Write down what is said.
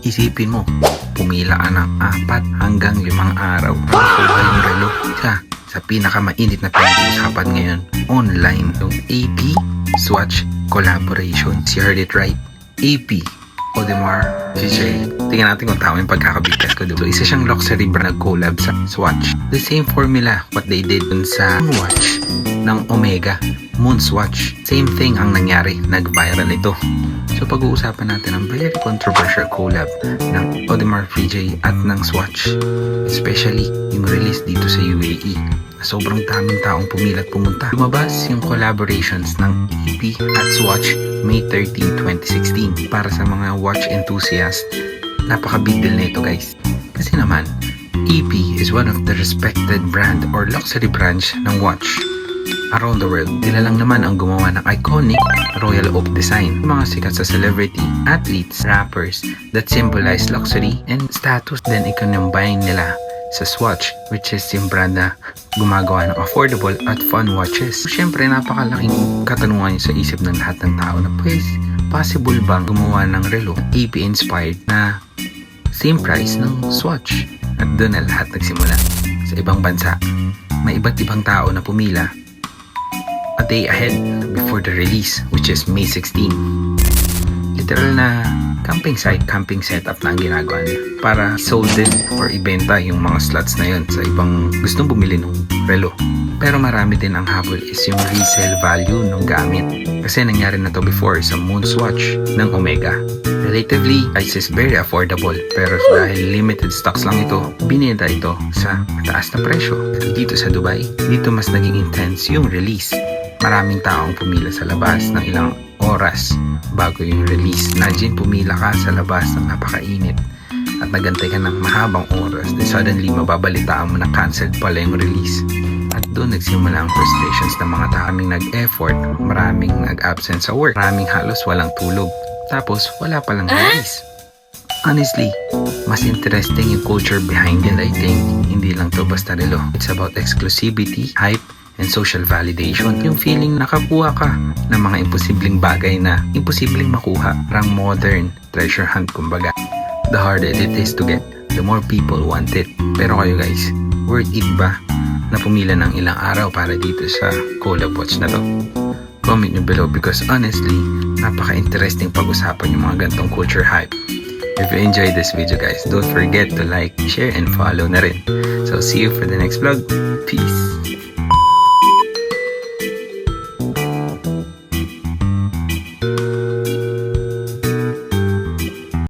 Isipin mo, pumila ka ng 4 hanggang 5 araw. So ba yung relo? Sa pinakamainit na pinag-uusapan ngayon, online, yung AP Swatch collaboration. You heard it right. AP, Audemars Piguet. Tingnan natin kung tama yung pagkakabigkas ko dito. Isa siyang luxury brand nag-collab sa Swatch. The same formula what they did dun sa watch ng Omega, Moon Swatch. Same thing ang nangyari, nag-viral ito. So pag-uusapan natin ang very controversial collab ng Audemars Piguet at ng Swatch. Especially yung release dito sa UAE. Sobrang daming taong pumila at pumunta. Lumabas yung collaborations ng AP at Swatch May 30, 2016. Para sa mga watch enthusiasts, napaka-big deal na ito guys. Kasi naman, AP is one of the respected brand or luxury branch ng watch around the world. Sila lang naman ang gumawa ng iconic Royal Oak design. Mga sikat sa celebrity, athletes, rappers that symbolize luxury and status. Then i-combine nila sa Swatch, which is yung brand na gumagawa ng affordable at fun watches. Siyempre, napakalaking katanungan sa isip ng lahat ng tao na possible bang gumawa ng relo AP inspired na same price ng Swatch? At doon na lahat nagsimula. Sa ibang bansa, may iba't ibang tao na pumila a day ahead before the release, which is May 16. Literal na camping setup na ang ginagawa nila para sold din or ibenta yung mga slots na yun sa ibang gustong bumili ng relo. Pero marami din ang habol is yung resale value ng gamit. Kasi nangyari na to before sa Moon Swatch ng Omega. Relatively, price is very affordable, pero dahil limited stocks lang ito, binenta ito sa mataas na presyo. Dito sa Dubai, dito mas naging intense yung release. Maraming taong pumila sa labas ng ilang oras bago yung release. Imagine, pumila ka sa labas ng napakainit at nagantay ka ng mahabang oras, then suddenly mababalitaan mo na cancelled pala yung release. At doon nagsimula ang frustrations ng mga taong nag-effort, maraming nag-absent sa work, maraming halos walang tulog, tapos wala palang release. Honestly, mas interesting yung culture behind it, I think. Hindi lang to basta relo. It's about exclusivity, hype, and social validation. Yung feeling nakakuha ka ng mga imposibleng bagay na imposibleng makuha. Parang modern treasure hunt kumbaga. The harder it is to get, the more people want it. Pero kayo guys, worth it ba na pumila ng ilang araw para dito sa collab watch na to? Comment nyo below because honestly, napaka-interesting pag-usapan yung mga gantong culture hype. If you enjoyed this video guys, don't forget to like, share, and follow na rin. So see you for the next vlog. Peace!